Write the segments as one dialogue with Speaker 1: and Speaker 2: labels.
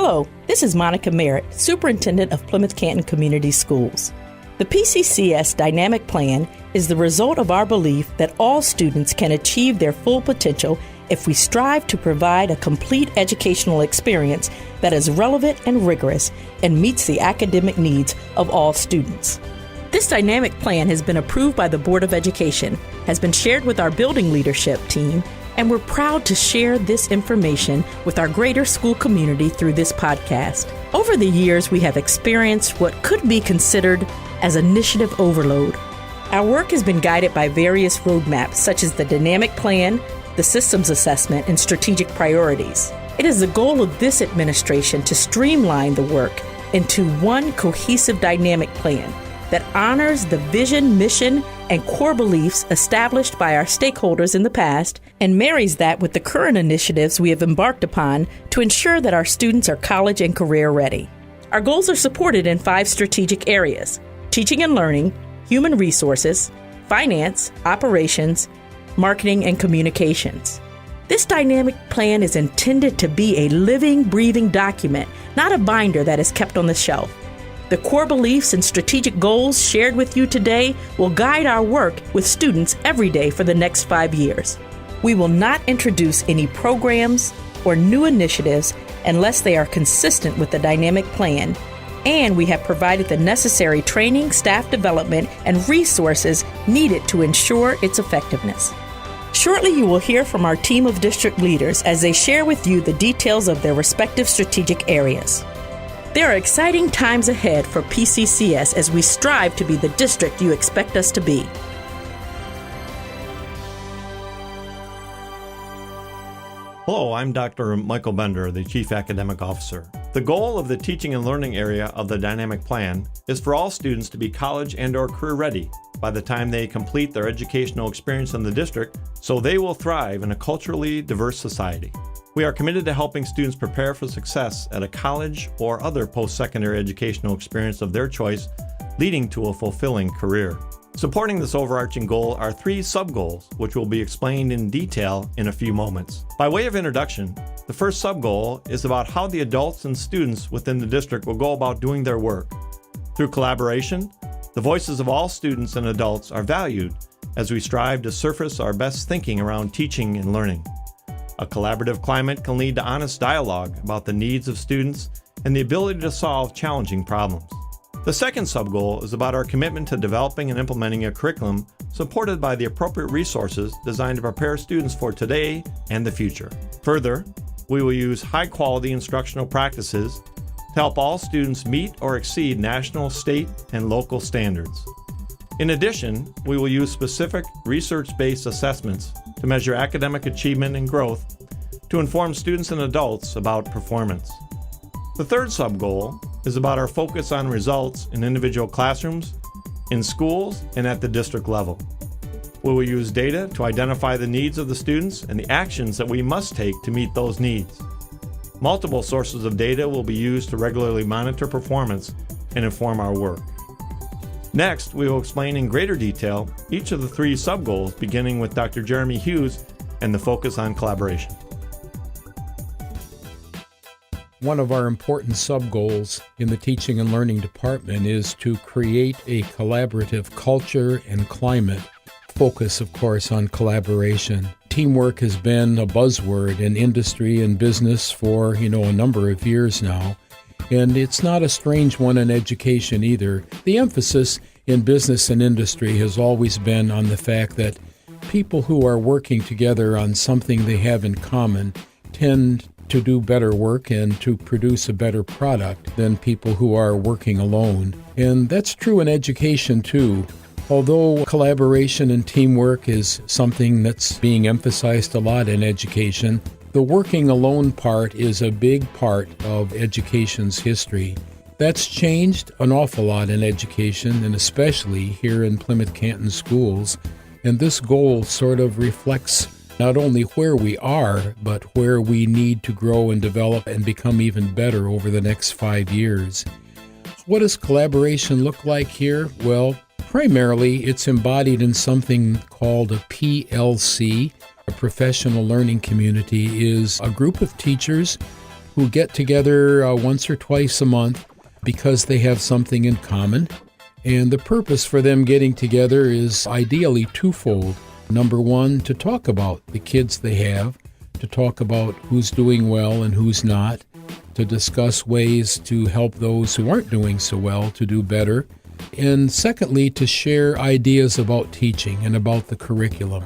Speaker 1: Hello, this is Monica Merritt, Superintendent of Plymouth-Canton Community Schools. The P-CCS Dynamic Plan is the result of our belief that all students can achieve their full potential if we strive to provide a complete educational experience that is relevant and rigorous and meets the academic needs of all students. This dynamic plan has been approved by the Board of Education, has been shared with our building leadership team, and we're proud to share this information with our greater school community through this podcast. Over the years, we have experienced what could be considered as initiative overload. Our work has been guided by various roadmaps, such as the dynamic plan, the systems assessment, and strategic priorities. It is the goal of this administration to streamline the work into one cohesive dynamic plan that honors the vision, mission, and core beliefs established by our stakeholders in the past and marries that with the current initiatives we have embarked upon to ensure that our students are college and career ready. Our goals are supported in 5 strategic areas: teaching and learning, human resources, finance, operations, marketing, and communications. This dynamic plan is intended to be a living, breathing document, not a binder that is kept on the shelf. The core beliefs and strategic goals shared with you today will guide our work with students every day for the next 5 years. We will not introduce any programs or new initiatives unless they are consistent with the dynamic plan, and we have provided the necessary training, staff development, and resources needed to ensure its effectiveness. Shortly, you will hear from our team of district leaders as they share with you the details of their respective strategic areas. There are exciting times ahead for P-CCS as we strive to be the district you expect us to be.
Speaker 2: Hello, I'm Dr. Michael Bender, the Chief Academic Officer. The goal of the teaching and learning area of the dynamic plan is for all students to be college and/or career ready by the time they complete their educational experience in the district, so they will thrive in a culturally diverse society. We are committed to helping students prepare for success at a college or other post-secondary educational experience of their choice, leading to a fulfilling career. Supporting this overarching goal are 3 sub-goals, which will be explained in detail in a few moments. By way of introduction, the first sub-goal is about how the adults and students within the district will go about doing their work. Through collaboration, the voices of all students and adults are valued as we strive to surface our best thinking around teaching and learning. A collaborative climate can lead to honest dialogue about the needs of students and the ability to solve challenging problems. The second sub-goal is about our commitment to developing and implementing a curriculum supported by the appropriate resources designed to prepare students for today and the future. Further, we will use high-quality instructional practices to help all students meet or exceed national, state, and local standards. In addition, we will use specific research-based assessments to measure academic achievement and growth to inform students and adults about performance. The third sub-goal is about our focus on results in individual classrooms, in schools, and at the district level. We will use data to identify the needs of the students and the actions that we must take to meet those needs. Multiple sources of data will be used to regularly monitor performance and inform our work. Next, we will explain in greater detail each of the 3 sub-goals, beginning with Dr. Jeremy Hughes and the focus on collaboration.
Speaker 3: One of our important sub-goals in the Teaching and Learning Department is to create a collaborative culture and climate. Focus, of course, on collaboration. Teamwork has been a buzzword in industry and business for, a number of years now. And it's not a strange one in education either. The emphasis in business and industry has always been on the fact that people who are working together on something they have in common tend to do better work and to produce a better product than people who are working alone. And that's true in education too. Although collaboration and teamwork is something that's being emphasized a lot in education, the working alone part is a big part of education's history. That's changed an awful lot in education, and especially here in Plymouth-Canton schools. And this goal sort of reflects not only where we are, but where we need to grow and develop and become even better over the next 5 years. What does collaboration look like here? Well, primarily it's embodied in something called a PLC. A professional learning community is a group of teachers who get together once or twice a month because they have something in common. And the purpose for them getting together is ideally twofold. Number one, to talk about the kids they have, to talk about who's doing well and who's not, to discuss ways to help those who aren't doing so well to do better. And secondly, to share ideas about teaching and about the curriculum,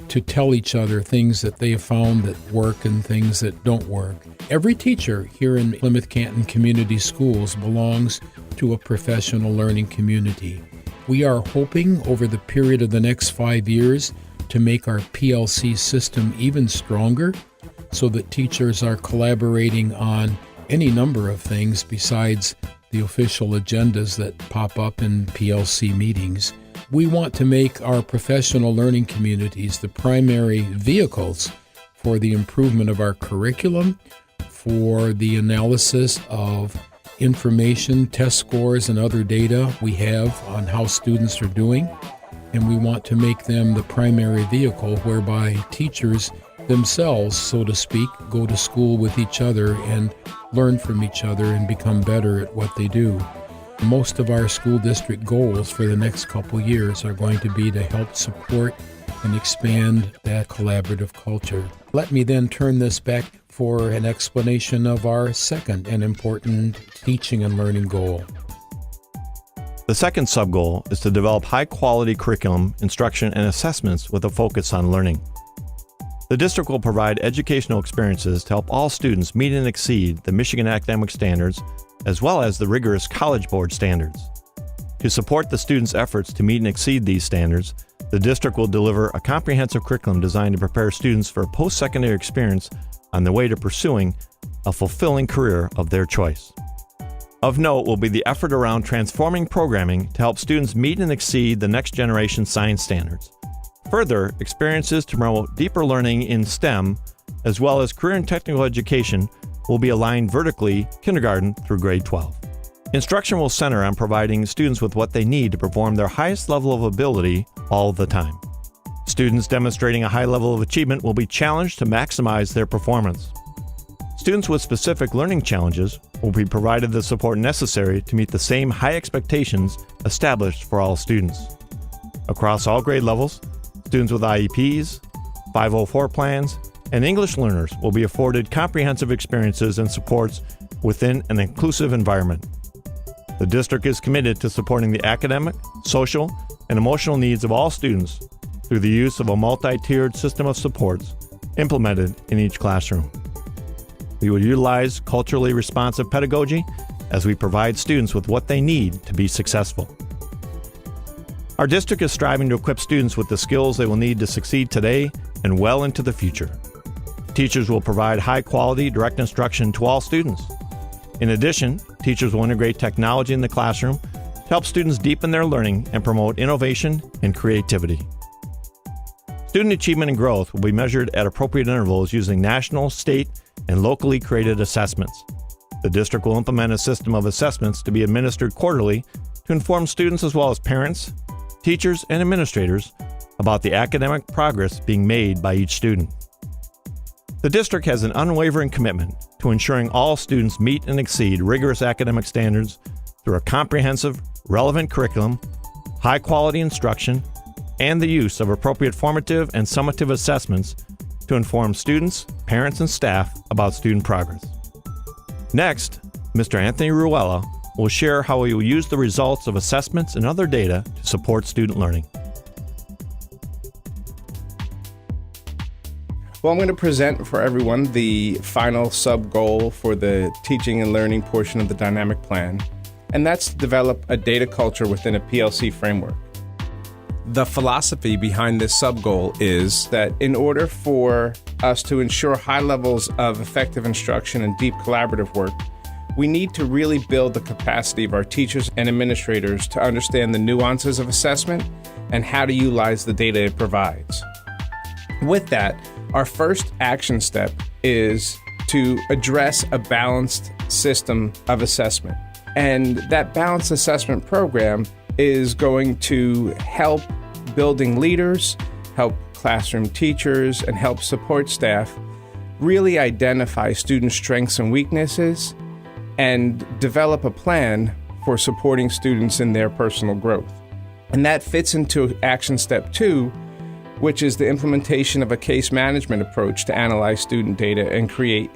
Speaker 3: to tell each other things that they have found that work and things that don't work. Every teacher here in Plymouth-Canton Community Schools belongs to a professional learning community. We are hoping over the period of the next 5 years to make our PLC system even stronger so that teachers are collaborating on any number of things besides the official agendas that pop up in PLC meetings. We want to make our professional learning communities the primary vehicles for the improvement of our curriculum, for the analysis of information, test scores, and other data we have on how students are doing. And we want to make them the primary vehicle whereby teachers themselves, so to speak, go to school with each other and learn from each other and become better at what they do. Most of our school district goals for the next couple years are going to be to help support and expand that collaborative culture. Let me then turn this back for an explanation of our second and important teaching and learning goal.
Speaker 2: The second sub-goal is to develop high-quality curriculum, instruction, and assessments with a focus on learning. The district will provide educational experiences to help all students meet and exceed the Michigan academic standards, as well as the rigorous College Board standards. To support the students' efforts to meet and exceed these standards, the district will deliver a comprehensive curriculum designed to prepare students for a post-secondary experience on the way to pursuing a fulfilling career of their choice. Of note will be the effort around transforming programming to help students meet and exceed the next generation science standards. Further, experiences to promote deeper learning in STEM, as well as career and technical education, will be aligned vertically kindergarten through grade 12. Instruction will center on providing students with what they need to perform their highest level of ability all the time. Students demonstrating a high level of achievement will be challenged to maximize their performance. Students with specific learning challenges will be provided the support necessary to meet the same high expectations established for all students. Across all grade levels, students with IEPs, 504 plans, and English learners will be afforded comprehensive experiences and supports within an inclusive environment. The district is committed to supporting the academic, social, and emotional needs of all students through the use of a multi-tiered system of supports implemented in each classroom. We will utilize culturally responsive pedagogy as we provide students with what they need to be successful. Our district is striving to equip students with the skills they will need to succeed today and well into the future. Teachers will provide high-quality, direct instruction to all students. In addition, teachers will integrate technology in the classroom to help students deepen their learning and promote innovation and creativity. Student achievement and growth will be measured at appropriate intervals using national, state, and locally created assessments. The district will implement a system of assessments to be administered quarterly to inform students as well as parents, teachers, and administrators about the academic progress being made by each student. The district has an unwavering commitment to ensuring all students meet and exceed rigorous academic standards through a comprehensive, relevant curriculum, high-quality instruction, and the use of appropriate formative and summative assessments to inform students, parents, and staff about student progress. Next, Mr. Anthony Ruella will share how he will use the results of assessments and other data to support student learning.
Speaker 4: Well, I'm going to present for everyone the final sub-goal for the teaching and learning portion of the dynamic plan, and that's to develop a data culture within a PLC framework. The philosophy behind this sub-goal is that in order for us to ensure high levels of effective instruction and deep collaborative work, we need to really build the capacity of our teachers and administrators to understand the nuances of assessment and how to utilize the data it provides. With that, our first action step is to address a balanced system of assessment. And that balanced assessment program is going to help building leaders, help classroom teachers, and help support staff really identify student strengths and weaknesses and develop a plan for supporting students in their personal growth. And that fits into action step 2, which is the implementation of a case management approach to analyze student data and create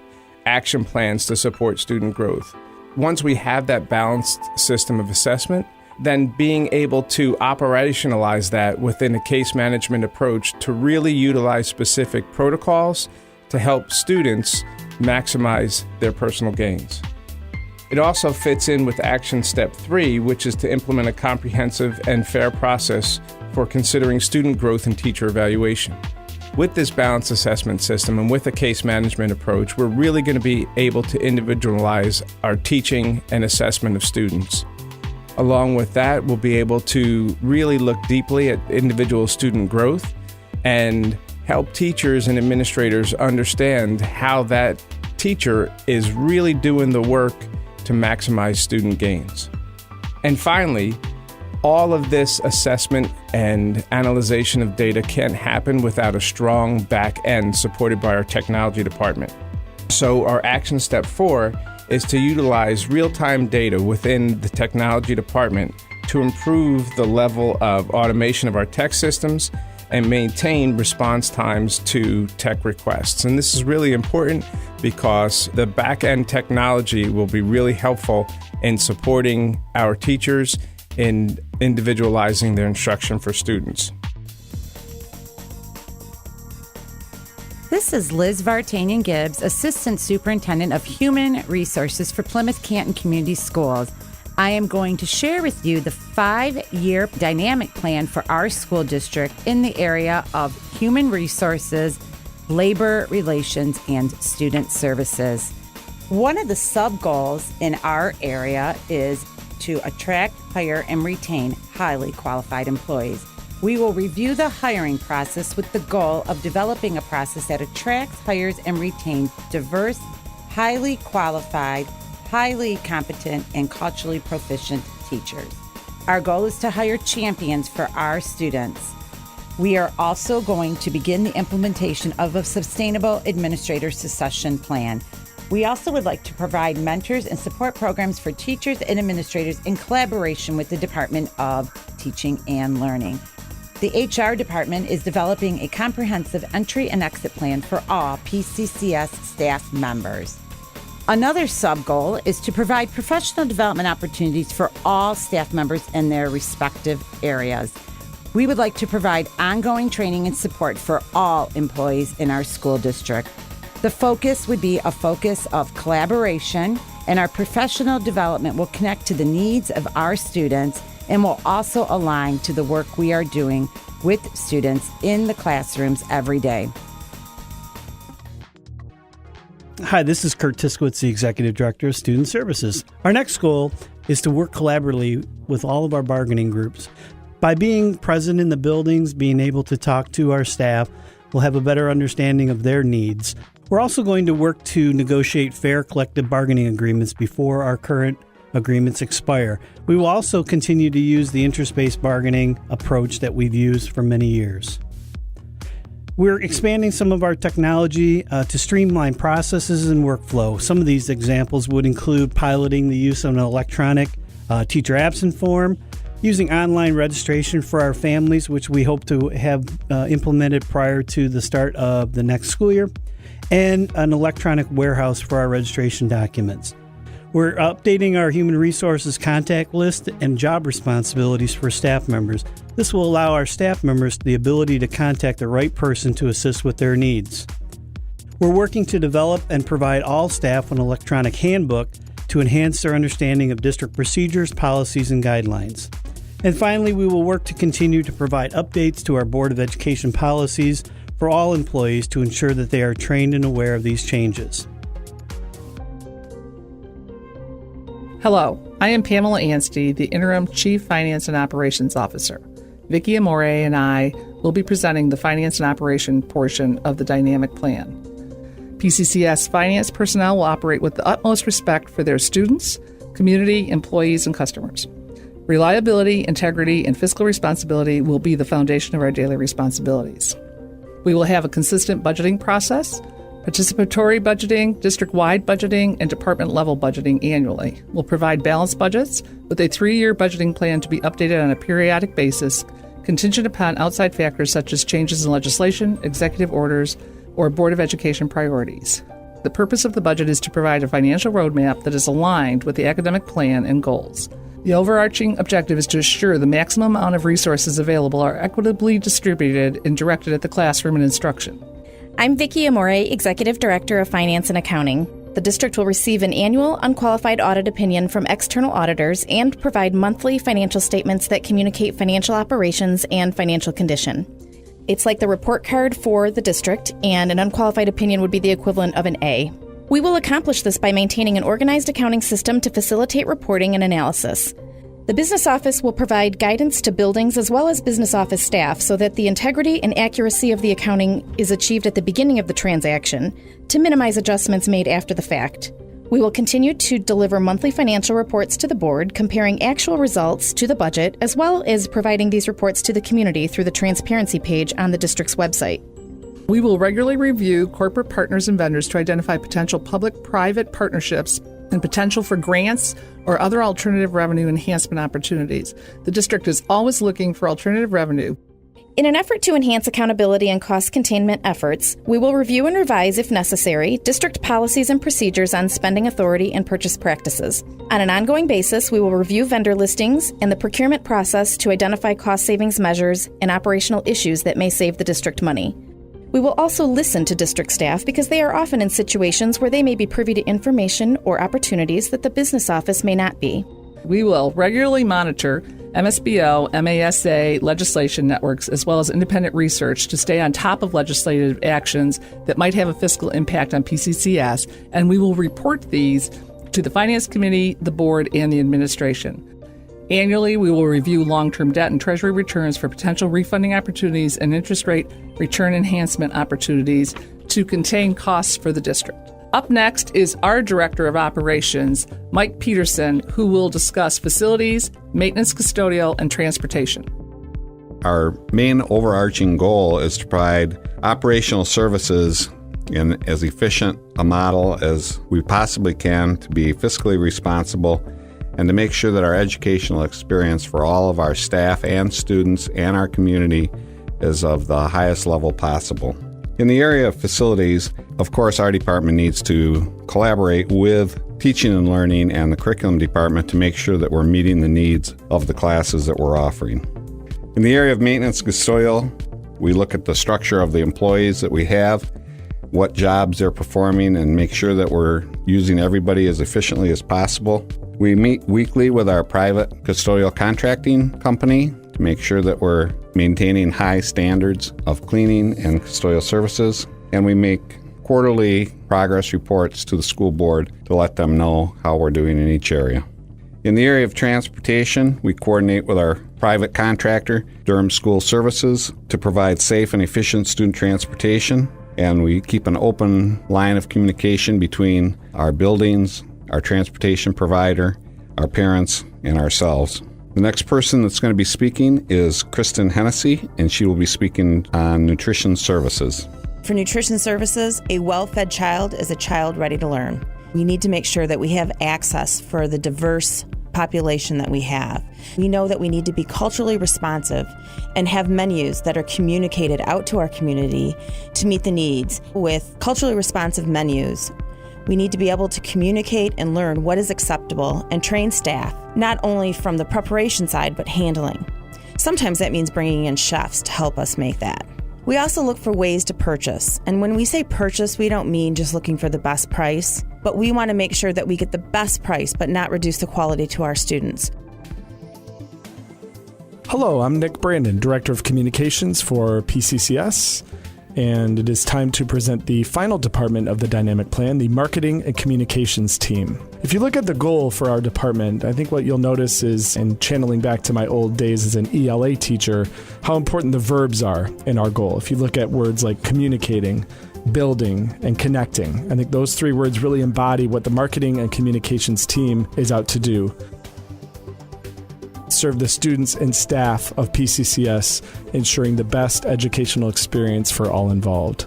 Speaker 4: action plans to support student growth. Once we have that balanced system of assessment, then being able to operationalize that within a case management approach to really utilize specific protocols to help students maximize their personal gains. It also fits in with action step 3, which is to implement a comprehensive and fair process for considering student growth and teacher evaluation. With this balanced assessment system and with a case management approach, we're really going to be able to individualize our teaching and assessment of students. Along with that, we'll be able to really look deeply at individual student growth and help teachers and administrators understand how that teacher is really doing the work to maximize student gains. And finally, all of this assessment and analyzation of data can't happen without a strong back end supported by our technology department. So our action step 4 is to utilize real-time data within the technology department to improve the level of automation of our tech systems and maintain response times to tech requests. And this is really important because the back-end technology will be really helpful in supporting our teachers in individualizing their instruction for students.
Speaker 5: This is Liz Vartanian-Gibbs, Assistant Superintendent of Human Resources for Plymouth-Canton Community Schools. I am going to share with you the 5-year dynamic plan for our school district in the area of human resources, labor relations, and student services. One of the sub-goals in our area is to attract, hire, and retain highly qualified employees. We will review the hiring process with the goal of developing a process that attracts, hires, and retains diverse, highly qualified, highly competent, and culturally proficient teachers. Our goal is to hire champions for our students. We are also going to begin the implementation of a sustainable administrator succession plan. We also would like to provide mentors and support programs for teachers and administrators in collaboration with the Department of Teaching and Learning. The HR department is developing a comprehensive entry and exit plan for all P-CCS staff members. Another sub-goal is to provide professional development opportunities for all staff members in their respective areas. We would like to provide ongoing training and support for all employees in our school district. The focus would be a focus of collaboration, and our professional development will connect to the needs of our students and will also align to the work we are doing with students in the classrooms every day.
Speaker 6: Hi, this is Kurt Tiskowitz, the Executive Director of Student Services. Our next goal is to work collaboratively with all of our bargaining groups. By being present in the buildings, being able to talk to our staff, we'll have a better understanding of their needs. We're also going to work to negotiate fair collective bargaining agreements before our current agreements expire. We will also continue to use the interest-based bargaining approach that we've used for many years. We're expanding some of our technology to streamline processes and workflow. Some of these examples would include piloting the use of an electronic teacher absence form, using online registration for our families, which we hope to have implemented prior to the start of the next school year, and an electronic warehouse for our registration documents. We're updating our human resources contact list and job responsibilities for staff members. This will allow our staff members the ability to contact the right person to assist with their needs. We're working to develop and provide all staff an electronic handbook to enhance their understanding of district procedures, policies, and guidelines. And finally, we will work to continue to provide updates to our Board of Education policies for all employees to ensure that they are trained and aware of these changes.
Speaker 7: Hello, I am Pamela Anstey, the Interim Chief Finance and Operations Officer. Vicki Amore and I will be presenting the Finance and Operation portion of the Dynamic Plan. P-CCS finance personnel will operate with the utmost respect for their students, community, employees, and customers. Reliability, integrity, and fiscal responsibility will be the foundation of our daily responsibilities. We will have a consistent budgeting process, Participatory budgeting, district-wide budgeting, and department-level budgeting annually. We'll provide balanced budgets with a 3-year budgeting plan to be updated on a periodic basis, contingent upon outside factors such as changes in legislation, executive orders, or Board of Education priorities. The purpose of the budget is to provide a financial roadmap that is aligned with the academic plan and goals. The overarching objective is to assure the maximum amount of resources available are equitably distributed and directed at the classroom and instruction.
Speaker 8: I'm Vicki Amore, Executive Director of Finance and Accounting. The district will receive an annual unqualified audit opinion from external auditors and provide monthly financial statements that communicate financial operations and financial condition. It's like the report card for the district, and an unqualified opinion would be the equivalent of an A. We will accomplish this by maintaining an organized accounting system to facilitate reporting and analysis. The business office will provide guidance to buildings as well as business office staff so that the integrity and accuracy of the accounting is achieved at the beginning of the transaction to minimize adjustments made after the fact. We will continue to deliver monthly financial reports to the board, comparing actual results to the budget, as well as providing these reports to the community through the transparency page on the district's website.
Speaker 7: We will regularly review corporate partners and vendors to identify potential public-private partnerships and potential for grants or other alternative revenue enhancement opportunities. The district is always looking for alternative revenue.
Speaker 8: In an effort to enhance accountability and cost containment efforts, we will review and revise, if necessary, district policies and procedures on spending authority and purchase practices. On an ongoing basis, we will review vendor listings and the procurement process to identify cost savings measures and operational issues that may save the district money. We will also listen to district staff because they are often in situations where they may be privy to information or opportunities that the business office may not be.
Speaker 7: We will regularly monitor MSBO, MASA legislation networks, as well as independent research to stay on top of legislative actions that might have a fiscal impact on P-CCS, and we will report these to the Finance Committee, the Board, and the Administration. Annually, we will review long-term debt and Treasury returns for potential refunding opportunities and interest rate return enhancement opportunities to contain costs for the district. Up next is our Director of Operations, Mike Peterson, who will discuss facilities, maintenance, custodial, and transportation.
Speaker 9: Our main overarching goal is to provide operational services in as efficient a model as we possibly can to be fiscally responsible and to make sure that our educational experience for all of our staff and students and our community is of the highest level possible. In the area of facilities, of course, our department needs to collaborate with teaching and learning and the curriculum department to make sure that we're meeting the needs of the classes that we're offering. In the area of maintenance custodial, we look at the structure of the employees that we have, what jobs they're performing, and make sure that we're using everybody as efficiently as possible. We meet weekly with our private custodial contracting company to make sure that we're maintaining high standards of cleaning and custodial services. And we make quarterly progress reports to the school board to let them know how we're doing in each area. In the area of transportation, we coordinate with our private contractor, Durham School Services, to provide safe and efficient student transportation. And we keep an open line of communication between our buildings, our transportation provider, our parents, and ourselves. The next person that's going to be speaking is Kristen Hennessy, and she will be speaking on nutrition services.
Speaker 10: For nutrition services, a well-fed child is a child ready to learn. We need to make sure that we have access for the diverse population that we have. We know that we need to be culturally responsive and have menus that are communicated out to our community to meet the needs. With culturally responsive menus, we need to be able to communicate and learn what is acceptable and train staff, not only from the preparation side, but handling. Sometimes that means bringing in chefs to help us make that. We also look for ways to purchase. And when we say purchase, we don't mean just looking for the best price, but we want to make sure that we get the best price, but not reduce the quality to our students.
Speaker 11: Hello, I'm Nick Brandon, Director of Communications for P-CCS. And it is time to present the final department of the dynamic plan, the marketing and communications team. If you look at the goal for our department, I think what you'll notice is, and channeling back to my old days as an ELA teacher, how important the verbs are in our goal. If you look at words like communicating, building, and connecting, I think those three words really embody what the marketing and communications team is out to do. Serve the students and staff of P-CCS, ensuring the best educational experience for all involved.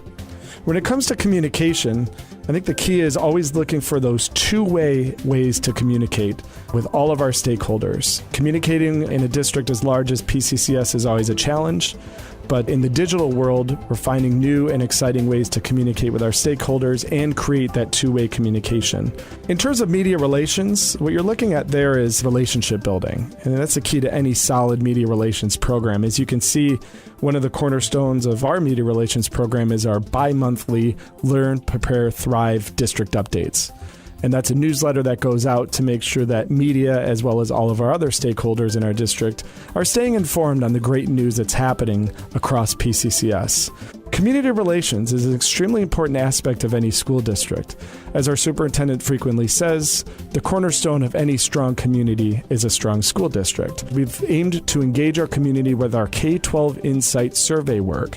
Speaker 11: When it comes to communication, I think the key is always looking for those two-way ways to communicate with all of our stakeholders. Communicating in a district as large as P-CCS is always a challenge, but in the digital world, we're finding new and exciting ways to communicate with our stakeholders and create that two-way communication. In terms of media relations, what you're looking at there is relationship building, and that's the key to any solid media relations program. As you can see, one of the cornerstones of our media relations program is our bi-monthly Learn, Prepare, Thrive district updates. And that's a newsletter that goes out to make sure that media, as well as all of our other stakeholders in our district, are staying informed on the great news that's happening across P-CCS. Community relations is an extremely important aspect of any school district. As our superintendent frequently says, the cornerstone of any strong community is a strong school district. We've aimed to engage our community with our K-12 Insight survey work.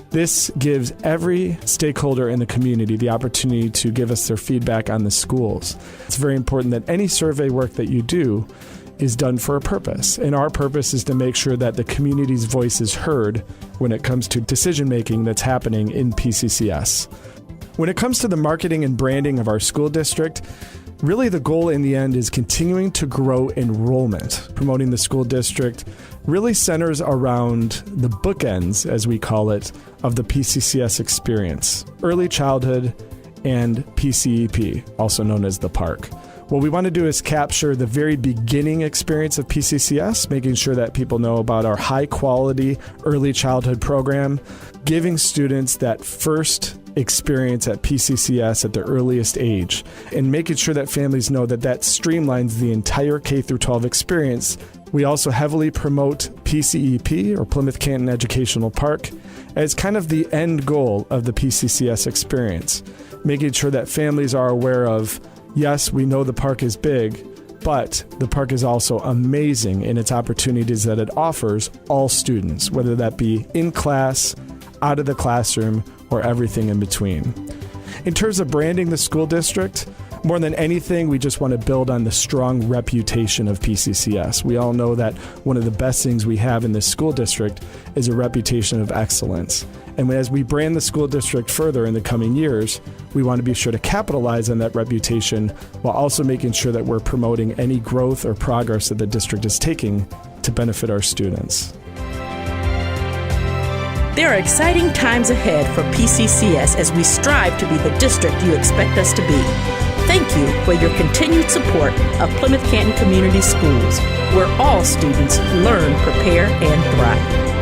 Speaker 11: This gives every stakeholder in the community the opportunity to give us their feedback on the schools. It's very important that any survey work that you do is done for a purpose. And our purpose is to make sure that the community's voice is heard when it comes to decision-making that's happening in P-CCS. When it comes to the marketing and branding of our school district, really the goal in the end is continuing to grow enrollment. Promoting the school district really centers around the bookends, as we call it, of the P-CCS experience, early childhood and PCEP, also known as the park. What we want to do is capture the very beginning experience of P-CCS, making sure that people know about our high-quality early childhood program, giving students that first experience at P-CCS at the earliest age, and making sure that families know that that streamlines the entire K-12 experience. We also heavily promote PCEP, or Plymouth-Canton Educational Park, as kind of the end goal of the P-CCS experience, making sure that families are aware of, yes, we know the park is big, but the park is also amazing in its opportunities that it offers all students, whether that be in class, out of the classroom, or everything in between. In terms of branding the school district, more than anything, we just want to build on the strong reputation of P-CCS. We all know that one of the best things we have in this school district is a reputation of excellence. And as we brand the school district further in the coming years, we want to be sure to capitalize on that reputation while also making sure that we're promoting any growth or progress that the district is taking to benefit our students.
Speaker 1: There are exciting times ahead for P-CCS as we strive to be the district you expect us to be. Thank you for your continued support of Plymouth-Canton Community Schools, where all students learn, prepare, and thrive.